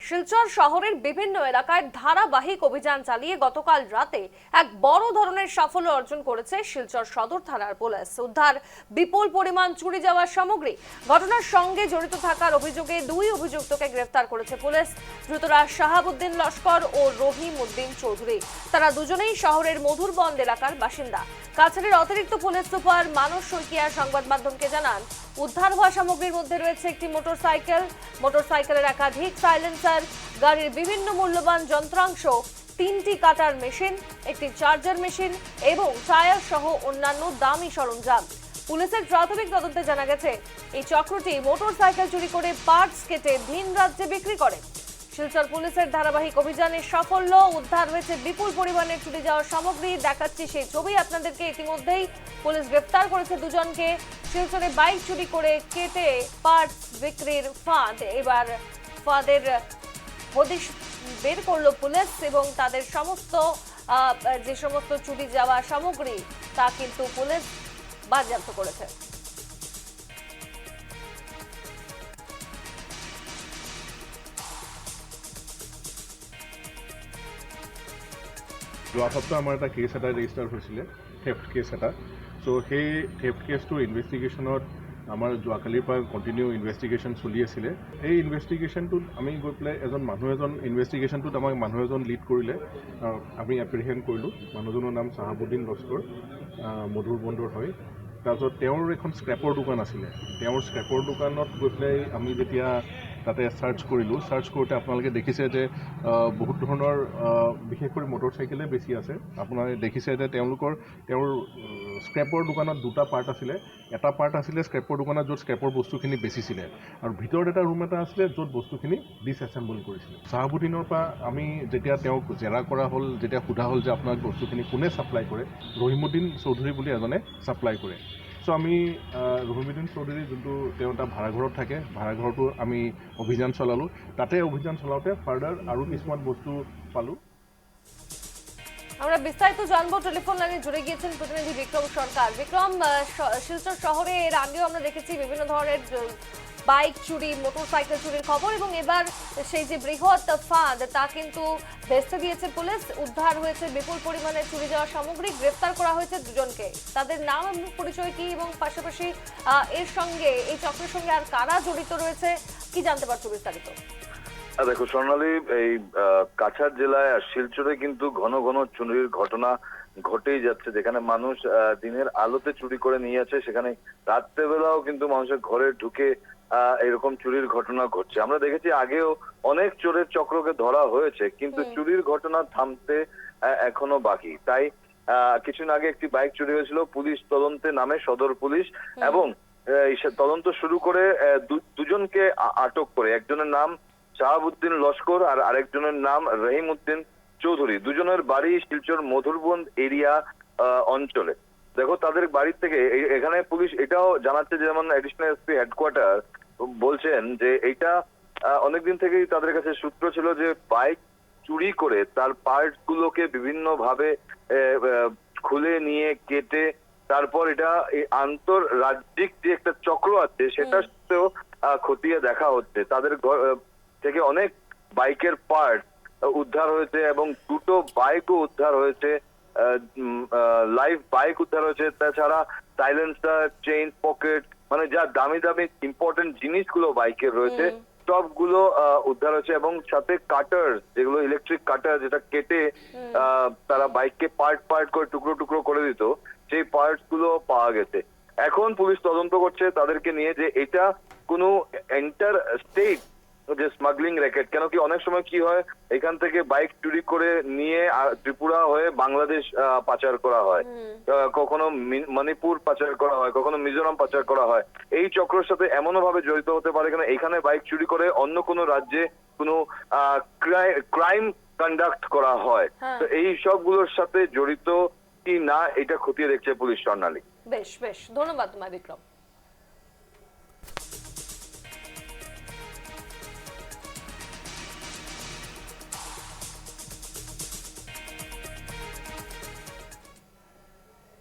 শিলচর শহরের বিভিন্ন এলাকায় ধারাবাহিক অভিযান চালিয়ে গতকাল রাতে এক বড় ধরনের সাফল্য অর্জন করেছে শিলচর সদর থানার পুলিশ। উদ্ধার বিপুল পরিমাণ চুরি যাওয়া সামগ্রী। ঘটনার সঙ্গে জড়িত থাকার অভিযোগে দুই অভিযুক্তকে গ্রেফতার করেছে পুলিশ। ধৃতরা শাহাবুদ্দিন লস্কর ও রহিম উদ্দিন চৌধুরী। তারা দুজনেই শহরের মধুরবন্দ এলাকার বাসিন্দা। কাছাড়ের অতিরিক্ত পুলিশ সুপার মানস শইকিয়া সংবাদ মাধ্যমকে জানান, উদ্ধার হওয়া সামগ্রীর মধ্যে রয়েছে একটি মোটরসাইকেলের একাধিক সাইলেন্সার, গাড়ির বিভিন্ন মূল্যবান যন্ত্রাংশ, 3টি কাটার মেশিন, একটি চার্জার মেশিন এবং টায়ার সহ অন্যান্য দামি সরঞ্জাম। পুলিশের প্রাথমিক তদন্তে জানা গেছে, এই চক্রটি মোটরসাইকেল চুরি করে পার্টস কেটে ভিন রাজ্যে বিক্রি করে। শিলচর পুলিশের ধারাবাহিক অভিযানের সাফল্য, উদ্ধার হয়েছে বিপুল পরিমাণে চুরি যাওয়া সামগ্রী। দেখাচ্ছি সেই ছবি আপনাদেরকে। ইতিমধ্যেই পুলিশ গ্রেফতার করেছে দুজনকে। শিলচরে বাইক চুরি করে কেটে পার্টস বিক্রির ফাঁদ, এবার ফাঁদের হদিশ বের করলো পুলিশ এবং তাদের যে সমস্ত চুরি যাওয়া সামগ্রী তা কিন্তু পুলিশ বাজেয়াপ্ত করেছে। যোৱা সপ্তাহ আমাৰ এটা কেছ এটা ৰেজিষ্টাৰ হৈছিলে, থেফ্ট কেছ এটা। চ' সেই থেফ্ট কেছটোৰ ইনভেষ্টিগেশ্যনত আমাৰ যোৱাকালিৰ পৰা কণ্টিনিউ ইনভেষ্টিগেশ্যন চলি আছিলে। এই ইনভেষ্টিগেশ্যনটোত আমি গৈ পেলাই ইনভেষ্টিগেশ্যনটোত আমাক মানুহ এজন লিড কৰিলে, আমি এপ্ৰিহেণ্ড কৰিলোঁ। মানুহজনৰ নাম শাহাবুদ্দিন লস্কৰ, মধুৰবন্দৰ হয়। তাৰপিছত তেওঁৰ এখন স্ক্ৰেপৰ দোকান আছিলে। তেওঁৰ স্ক্ৰেপৰ দোকানত গৈ পেলাই আমি যেতিয়া তাতে চাৰ্চ কৰিলোঁ, চাৰ্চ কৰোঁতে আপোনালোকে দেখিছে যে বহুত ধৰণৰ বিশেষকৈ মটৰচাইকেলে বেছি আছে। আপোনালোকে দেখিছে যে তেওঁৰ স্ক্ৰেপৰ দোকানত দুটা পাৰ্ট আছিলে। এটা পাৰ্ট আছিলে স্ক্ৰেপৰ দোকানত, য'ত স্ক্ৰেপৰ বস্তুখিনি বেচিছিলে, আৰু ভিতৰত এটা ৰুম এটা আছিলে য'ত বস্তুখিনি ডিছএছেম্বল কৰিছিলে। শাহাবুদ্দিনৰ পৰা আমি যেতিয়া তেওঁক জেৰা কৰা হ'ল, যেতিয়া সোধা হ'ল যে আপোনাক বস্তুখিনি কোনে ছাপ্লাই কৰে, ৰহিমুদ্দিন চৌধুৰী বুলি এজনে ছাপ্লাই কৰে। চ' আমি ৰহিমুদ্দিন চৌধুৰী যোনটো তেওঁ এটা ভাড়াঘৰত থাকে, ভাড়াঘৰটো আমি অভিযান চলালোঁ। তাতে অভিযান চলাওঁতে ফাৰ্দাৰ আৰু কিছুমান বস্তু পালোঁ। আমরা বিস্তারিত জানবো। টেলিফোন লাইনে জুড়ে গিয়েছেন প্রতিনিধি বিক্রম সরকার। বিক্রম, শিলচর শহরে এর আগেও আমরা দেখেছি বিভিন্ন ধরনের বাইক চুরি, মোটরসাইকেল চুরির খবর, এবং এবার সেই যে বৃহৎ ফাঁদ তা কিন্তু ভেস্তে দিয়েছে পুলিশ। উদ্ধার হয়েছে বিপুল পরিমাণে চুরি যাওয়া সামগ্রী, গ্রেফতার করা হয়েছে দুজনকে। তাদের নাম এবং পরিচয় কি, এবং পাশাপাশি এর সঙ্গে, এই চক্রের সঙ্গে আর কারা জড়িত রয়েছে, কি জানতে পারছো বিস্তারিত? দেখো স্বর্ণালী, এই কাছাড় জেলায় আর শিলচরে কিন্তু ঘন ঘন চুরির ঘটনা ঘটেই যাচ্ছে। যেখানে মানুষ দিনের আলোতে চুরি করে নিয়ে যাচ্ছে, সেখানে রাত্রেবেলাও কিন্তু মানুষের ঘরে ঢুকে এরকম চুরির ঘটনা ঘটছে। আমরা দেখেছি আগেও অনেক চোরের চক্রকে ধরা হয়েছে, কিন্তু চুরির ঘটনা থামতে এখনো বাকি। তাই কিছুদিন আগে একটি বাইক চুরি হয়েছিল, পুলিশ তদন্তে নামে সদর পুলিশ, এবং তদন্ত শুরু করে দুজনকে আটক করে। একজনের নাম শাহাবুদ্দিন লস্কর আর আরেকজনের নাম রহিম উদ্দিন চৌধুরী। দুজনের বাড়ি শিলচর মধুরবন্দ এরিয়া অঞ্চলে। দেখো, তাদের বাড়ির থেকে এখানে পুলিশ এটাও জানাচ্ছে, যেমন এডিশনাল এসপি হেডকোয়ার্টার বলছেন যে এইটা অনেকদিন থেকেই তাদের কাছে সূত্র ছিল যে বাইক চুরি করে তার পার্টস গুলোকে বিভিন্ন ভাবে খুলে নিয়ে কেটে তারপর এটা আন্তর্রাজ্যিক যে একটা চক্র আছে সেটার সাথেও খতিয়ে দেখা হচ্ছে। তাদের থেকে অনেক বাইকের পার্ট উদ্ধার হয়েছে এবং দুটো বাইকও উদ্ধার হয়েছে, লাইভ বাইক উদ্ধার হয়েছে। তাছাড়া সাইলেন্সার, চেইন পকেট, মানে যা দামি দামি ইম্পর্টেন্ট জিনিসগুলো বাইকের রয়েছে সবগুলো উদ্ধার হয়েছে, এবং সাথে কাটার, যেগুলো ইলেকট্রিক কাটার, যেটা কেটে তারা বাইককে পার্ট করে টুকরো টুকরো করে দিত, সেই পার্টস গুলো পাওয়া গেছে। এখন পুলিশ তদন্ত করছে তাদেরকে নিয়ে যে এটা কোনো এন্টার স্টেট যে স্মাগলিং র্যাকেট। কেন কি অনেক সময় কি হয়, এখান থেকে বাইক চুরি করে নিয়ে ত্রিপুরা হয়ে বাংলাদেশ পাচার করা হয়, কখনো মণিপুর পাচার করা হয়, কখনো মিজোরাম পাচার করা হয়। এই চক্রের সাথে এমনও ভাবে জড়িত হতে পারে কেন এখানে বাইক চুরি করে অন্য কোনো রাজ্যে কোনো ক্রাইম কন্ডাক্ট করা হয়। তো এই সবগুলোর সাথে জড়িত কি না এটা খতিয়ে দেখছে পুলিশ। স্বর্ণালী, বেশ বেশ, ধন্যবাদ তোমায় বিক্রম।